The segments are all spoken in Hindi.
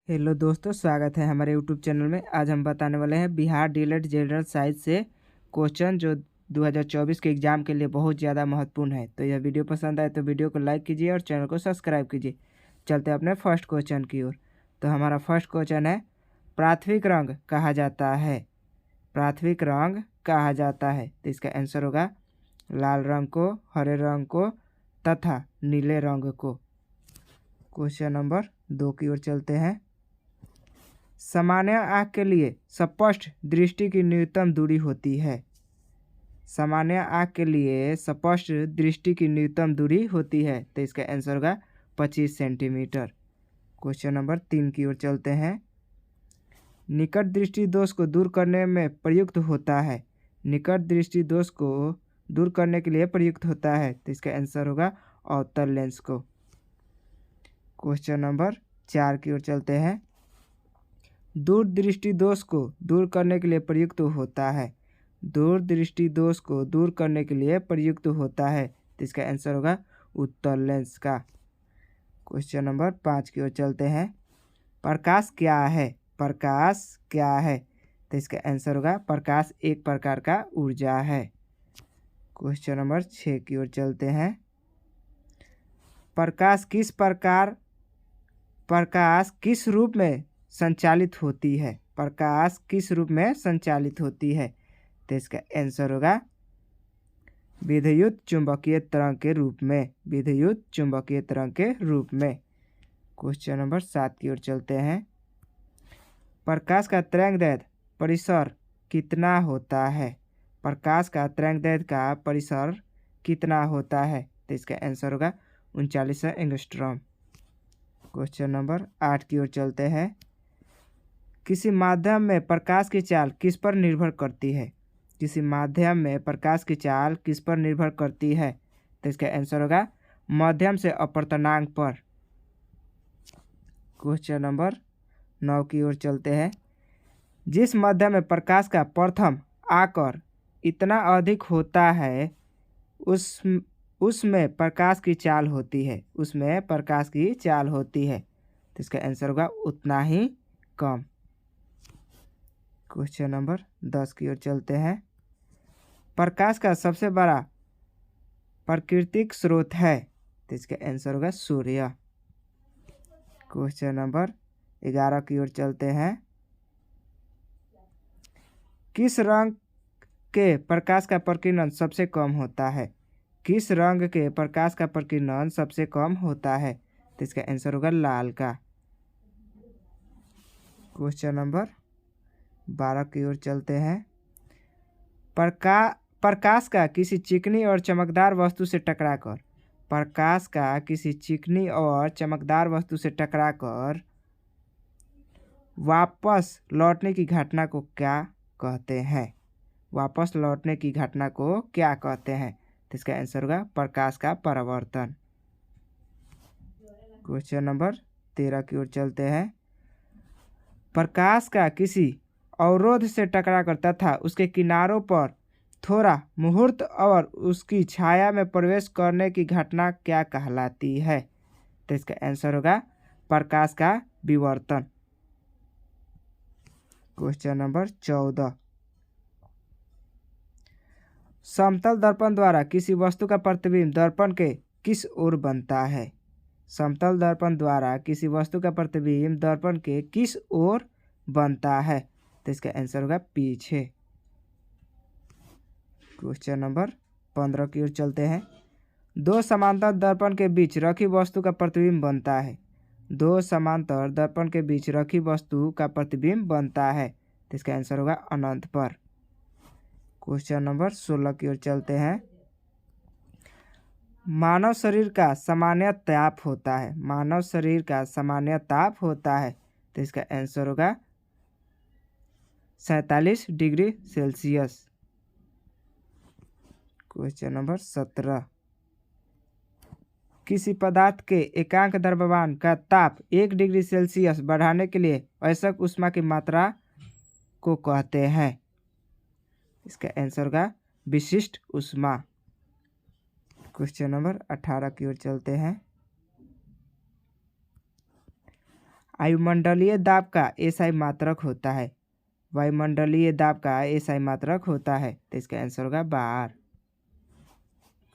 हेलो दोस्तों, स्वागत है हमारे यूट्यूब चैनल में। आज हम बताने वाले हैं बिहार डीएलएड जनरल साइंस से क्वेश्चन जो 2024 के एग्ज़ाम के लिए बहुत ज़्यादा महत्वपूर्ण है। तो यह वीडियो पसंद आए तो वीडियो को लाइक कीजिए और चैनल को सब्सक्राइब कीजिए। चलते हैं अपने फर्स्ट क्वेश्चन की ओर। तो हमारा फर्स्ट क्वेश्चन है, प्राथमिक रंग कहा जाता है। प्राथमिक रंग कहा जाता है, तो इसका आंसर होगा लाल रंग को, हरे रंग को तथा नीले रंग को। क्वेश्चन नंबर 2 की ओर चलते हैं। सामान्य आँख के लिए स्पष्ट दृष्टि की न्यूनतम दूरी होती है। सामान्य आँख के लिए स्पष्ट दृष्टि की न्यूनतम दूरी होती है, तो इसका आंसर होगा 25 सेंटीमीटर। क्वेश्चन नंबर 3 की ओर चलते हैं। निकट दृष्टि दोष को दूर करने में प्रयुक्त होता है। निकट दृष्टि दोष को दूर करने के लिए प्रयुक्त होता है, तो इसका आंसर होगा अवतल लेंस को। क्वेश्चन नंबर 4 की ओर चलते हैं। दूरदृष्टि दोष को दूर करने के लिए प्रयुक्त होता है। दूरदृष्टि दोष को दूर करने के लिए प्रयुक्त होता है, तो इसका आंसर होगा उत्तल लेंस का। क्वेश्चन नंबर 5 की ओर चलते हैं। प्रकाश क्या है? प्रकाश क्या है? तो इसका आंसर होगा प्रकाश एक प्रकार का ऊर्जा है। क्वेश्चन नंबर 6 की ओर चलते हैं। प्रकाश किस रूप में संचालित होती है? प्रकाश किस रूप में संचालित होती है? तो इसका आंसर होगा विद्युत चुंबकीय तरंग के रूप में। विद्युत चुंबकीय तरंग के रूप में। क्वेश्चन नंबर 7 की ओर चलते हैं। प्रकाश का तरंगदैर्घ्य परिसर कितना होता है? प्रकाश का तरंगदैर्घ्य का परिसर कितना होता है? तो इसका आंसर होगा 3900 एंगस्ट्रॉम। क्वेश्चन नंबर 8 की ओर चलते हैं। किसी माध्यम में प्रकाश की चाल किस पर निर्भर करती है? किसी माध्यम में प्रकाश की चाल किस पर निर्भर करती है? तो इसका आंसर होगा माध्यम से अपवर्तनांक पर। क्वेश्चन नंबर 9 की ओर चलते हैं। जिस माध्यम में प्रकाश का प्रथम आकर इतना अधिक होता है उसमें प्रकाश की चाल होती है। उसमें प्रकाश की चाल होती है, तो इसका आंसर होगा उतना ही कम। क्वेश्चन नंबर 10 की ओर चलते हैं। प्रकाश का सबसे बड़ा प्राकृतिक स्रोत है, तो इसका आंसर होगा सूर्य। क्वेश्चन नंबर 11 की ओर चलते हैं। किस रंग के प्रकाश का प्रकीर्णन सबसे कम होता है? किस रंग के प्रकाश का प्रकीर्णन सबसे कम होता है? तो इसका आंसर होगा लाल का। क्वेश्चन नंबर 12 की ओर चलते हैं। प्रकाश का किसी चिकनी और चमकदार वस्तु से टकराकर प्रकाश का किसी चिकनी और चमकदार वस्तु से टकराकर वापस लौटने की घटना को क्या कहते हैं? वापस लौटने की घटना को क्या कहते हैं? तो इसका आंसर होगा प्रकाश का परावर्तन। क्वेश्चन नंबर 13 की ओर चलते हैं। प्रकाश का किसी अवरोध से टकराकर तथा उसके किनारों पर थोड़ा मुहूर्त और उसकी छाया में प्रवेश करने की घटना क्या कहलाती है? तो इसका आंसर होगा प्रकाश का विवर्तन। Question number 14। समतल दर्पण द्वारा किसी वस्तु का प्रतिबिंब दर्पण के किस ओर बनता है? समतल दर्पण द्वारा किसी वस्तु का प्रतिबिंब दर्पण के किस ओर बनता है? तो इसका आंसर होगा पीछे। क्वेश्चन नंबर 15 की ओर चलते हैं। दो समांतर दर्पण के बीच रखी वस्तु का प्रतिबिंब बनता है। दो समांतर दर्पण के बीच रखी वस्तु का प्रतिबिंब बनता है, तो इसका आंसर होगा अनंत पर। क्वेश्चन नंबर 16 की ओर चलते हैं। मानव शरीर का सामान्य ताप होता है। मानव शरीर का सामान्य ताप होता है, तो इसका आंसर होगा 47 डिग्री सेल्सियस। Question number 17। किसी पदार्थ के एकांक द्रव्यमान का ताप 1 डिग्री सेल्सियस बढ़ाने के लिए आवश्यक ऊष्मा की मात्रा को कहते हैं? इसका आंसर होगा विशिष्ट ऊष्मा। क्वेश्चन नंबर 18 की ओर चलते हैं। वायुमंडलीय दाब का एसआई मात्रक होता है। वायुमंडलीय दाब का एसआई मात्रक होता है, तो इसका आंसर होगा बार।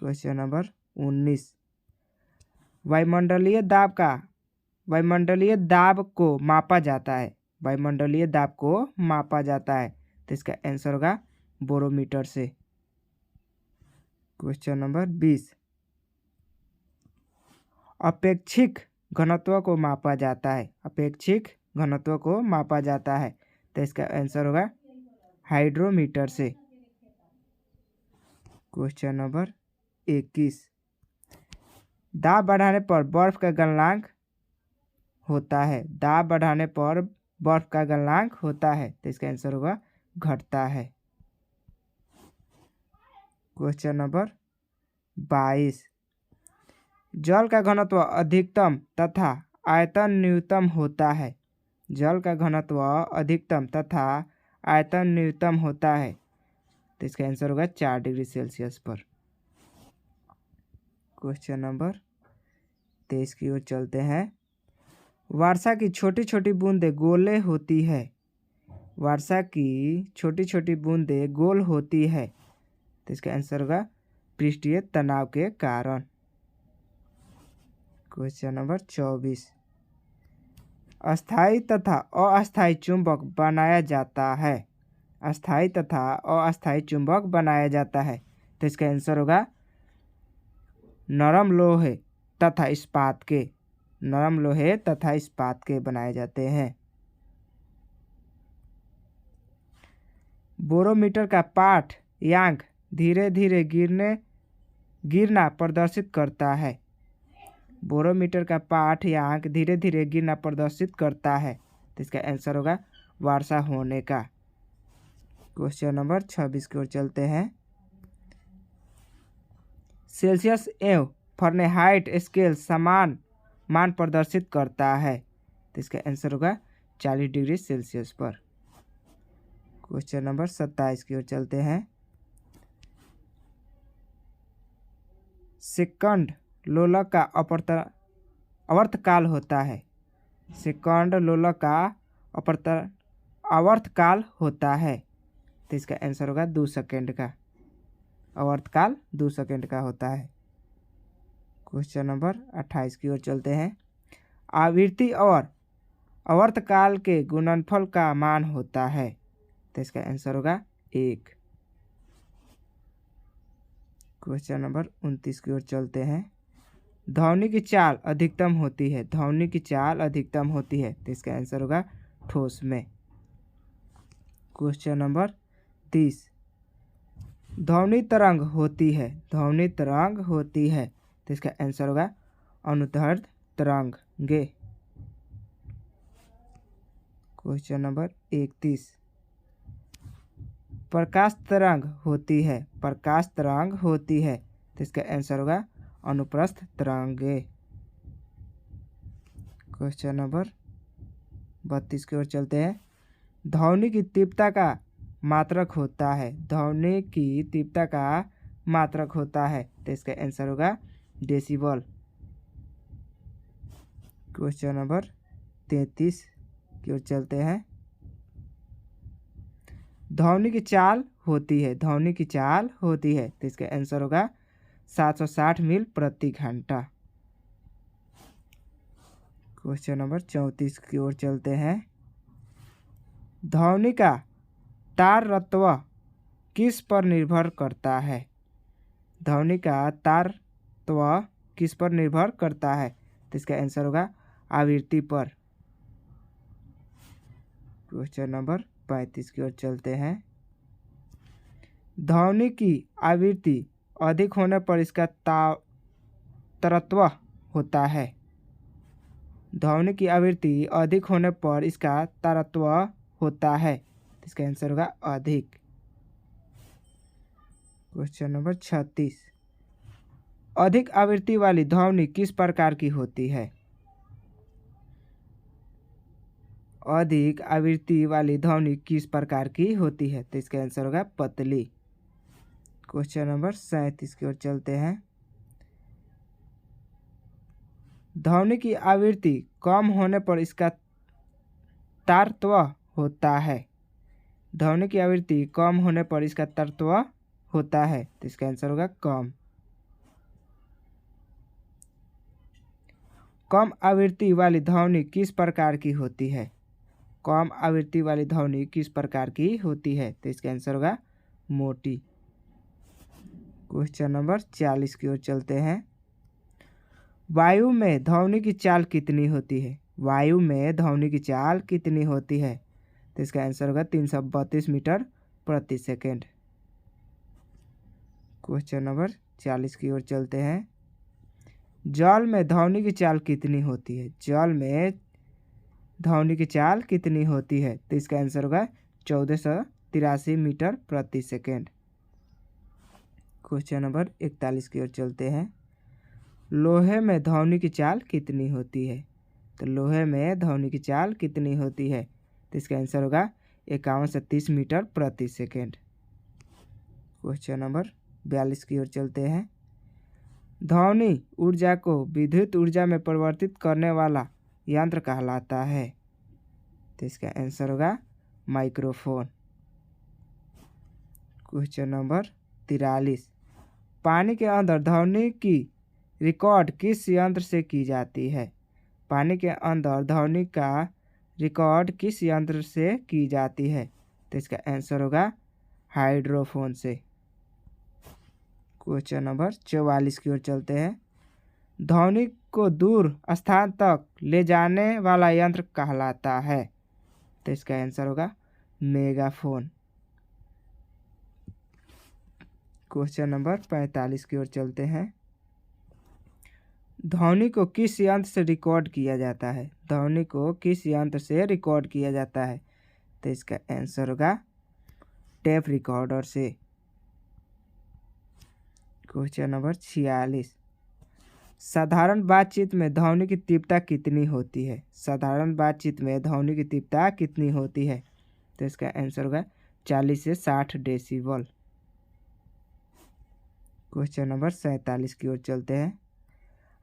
Question number 19। वायुमंडलीय दाब को मापा जाता है। वायुमंडलीय दाब को मापा जाता है, तो इसका आंसर होगा बोरोमीटर से। Question number 20। अपेक्षिक घनत्व को मापा जाता है। अपेक्षिक घनत्व को मापा जाता है, तो इसका आंसर होगा हाइड्रोमीटर से। Question number 21। दाब बढ़ाने पर बर्फ का गलनांक होता है। दाब बढ़ाने पर बर्फ का गलनांक होता है, तो इसका आंसर होगा घटता है। Question number 22। जल का घनत्व अधिकतम तथा आयतन न्यूनतम होता है। जल का घनत्व अधिकतम तथा आयतन न्यूनतम होता है, तो इसका आंसर होगा 4 डिग्री सेल्सियस पर। क्वेश्चन नंबर 23 की ओर चलते हैं। वर्षा की छोटी छोटी बूंदें गोले होती है। वर्षा की छोटी छोटी बूंदें गोल होती है, तो इसका आंसर होगा पृष्ठीय तनाव के कारण। Question number 24। अस्थायी तथा अस्थायी चुंबक बनाया जाता है। अस्थायी तथा अस्थायी चुंबक बनाया जाता है, तो इसका आंसर होगा नरम लोहे तथा इस्पात के। नरम लोहे तथा इस्पात के बनाए जाते हैं। बोरोमीटर का पाठ्यांक धीरे धीरे गिरना प्रदर्शित करता है। बोरोमीटर का पाठ्यांक धीरे धीरे गिरना प्रदर्शित करता है, तो इसका आंसर होगा वर्षा होने का। क्वेश्चन नंबर 26 की ओर चलते हैं। सेल्सियस एवं फ़ारेनहाइट स्केल समान मान प्रदर्शित करता है, तो इसका आंसर होगा 40 डिग्री सेल्सियस पर। क्वेश्चन नंबर 27 की ओर चलते हैं। सेकंड लोलक का आवर्तकाल होता है। सेकंड लोलक का आवर्तकाल होता है, तो इसका आंसर होगा 2 सेकंड का। आवर्तकाल 2 सेकंड का होता है। क्वेश्चन नंबर 28 की ओर चलते हैं। आवृत्ति और आवर्तकाल के गुणनफल का मान होता है, तो इसका आंसर होगा 1। क्वेश्चन नंबर 29 की ओर चलते हैं। ध्वनि की चाल अधिकतम होती है। ध्वनि की चाल अधिकतम होती है, तो इसका आंसर होगा ठोस में। Question number 30। ध्वनि तरंग होती है। ध्वनि तरंग होती है, तो इसका आंसर होगा अनुदैर्ध्य तरंगे। Question number 31। प्रकाश तरंग होती है। प्रकाश तरंग होती है, तो इसका आंसर होगा अनुप्रस्थ तरंगे। क्वेश्चन नंबर 32 की ओर चलते हैं। ध्वनि की तीव्रता का मात्रक होता है। ध्वनि की तीव्रता का मात्रक होता है, तो इसका आंसर होगा डेसिबल। क्वेश्चन नंबर 33 की ओर चलते हैं। ध्वनि की चाल होती है। ध्वनि की चाल होती है, तो इसका आंसर होगा 760 मील प्रति घंटा। क्वेश्चन नंबर 34 की ओर चलते हैं। ध्वनि का तारतत्व किस पर निर्भर करता है। ध्वनि का तारतत्व किस पर निर्भर करता है, तो इसका आंसर होगा आवृत्ति पर। क्वेश्चन नंबर 35 की ओर चलते हैं। ध्वनि की आवृत्ति अधिक होने पर इसका तारतत्व होता है। ध्वनि की आवृत्ति अधिक होने पर इसका तारतत्व होता है, इसका आंसर होगा अधिक। Question number 36। अधिक आवृत्ति वाली ध्वनि किस प्रकार की होती है। अधिक आवृत्ति वाली ध्वनि किस प्रकार की होती है, तो इसका आंसर होगा पतली। क्वेश्चन नंबर 37 की ओर चलते हैं। ध्वनि की आवृत्ति कम होने पर इसका तारत्व होता है। ध्वनि की आवृत्ति कम होने पर इसका तारत्व होता है, तो इसका आंसर होगा कम। कम आवृत्ति वाली ध्वनि किस प्रकार की होती है? कम आवृत्ति वाली ध्वनि किस प्रकार की होती है? तो इसका आंसर होगा मोटी। क्वेश्चन नंबर 40 की ओर चलते हैं। वायु में ध्वनि की चाल कितनी होती है? वायु में ध्वनि की चाल कितनी होती है? तो इसका आंसर होगा 332 मीटर प्रति सेकेंड। क्वेश्चन नंबर 40 की ओर चलते हैं। जल में ध्वनि की चाल कितनी होती है? जल में ध्वनि की चाल कितनी होती है? तो इसका आंसर होगा 1483 मीटर प्रति सेकेंड। क्वेश्चन नंबर 41 की ओर चलते हैं। लोहे में ध्वनि की चाल कितनी होती है? तो लोहे में ध्वनि की चाल कितनी होती है? तो इसका आंसर होगा 51 से 30 मीटर प्रति सेकेंड। क्वेश्चन नंबर 42 की ओर चलते हैं। ध्वनि ऊर्जा को विद्युत ऊर्जा में परिवर्तित करने वाला यंत्र कहलाता है, तो इसका आंसर होगा माइक्रोफोन। Question number 43। पानी के अंदर ध्वनि की रिकॉर्ड किस यंत्र से की जाती है? पानी के अंदर ध्वनि का रिकॉर्ड किस यंत्र से की जाती है? तो इसका आंसर होगा हाइड्रोफोन से। क्वेश्चन नंबर 44 की ओर चलते हैं। ध्वनि को दूर स्थान तक ले जाने वाला यंत्र कहलाता है, तो इसका आंसर होगा मेगाफोन। क्वेश्चन नंबर 45 की ओर चलते हैं। ध्वनि को किस यंत्र से रिकॉर्ड किया जाता है? ध्वनि को किस यंत्र से रिकॉर्ड किया जाता है? तो इसका आंसर होगा टेप रिकॉर्डर से। Question number 46। साधारण बातचीत में ध्वनि की तीव्रता कितनी होती है? साधारण बातचीत में ध्वनि की तीव्रता कितनी होती है? तो इसका आंसर होगा 40 से 60 डेसिबल। क्वेश्चन नंबर 47 की ओर चलते हैं।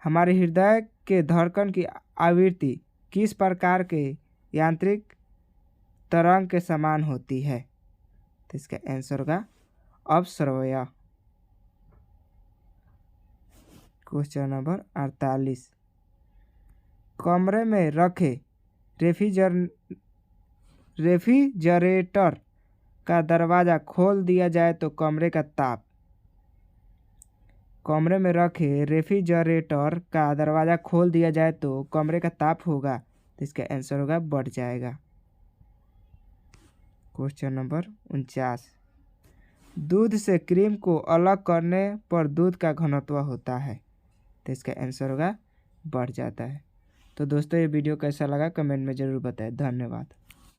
हमारे हृदय के धड़कन की आवृत्ति किस प्रकार के यांत्रिक तरंग के समान होती है? तो इसका आंसर होगा अपश्रव्य। Question number 48। कमरे में रखे रेफ्रिजरेटर का दरवाज़ा खोल दिया जाए तो कमरे का ताप कमरे में रखे रेफ्रिजरेटर का दरवाज़ा खोल दिया जाए तो कमरे का ताप होगा, तो इसका आंसर होगा बढ़ जाएगा। Question number 49। दूध से क्रीम को अलग करने पर दूध का घनत्व होता है, तो इसका आंसर होगा बढ़ जाता है। तो दोस्तों ये वीडियो कैसा लगा कमेंट में ज़रूर बताएं। धन्यवाद।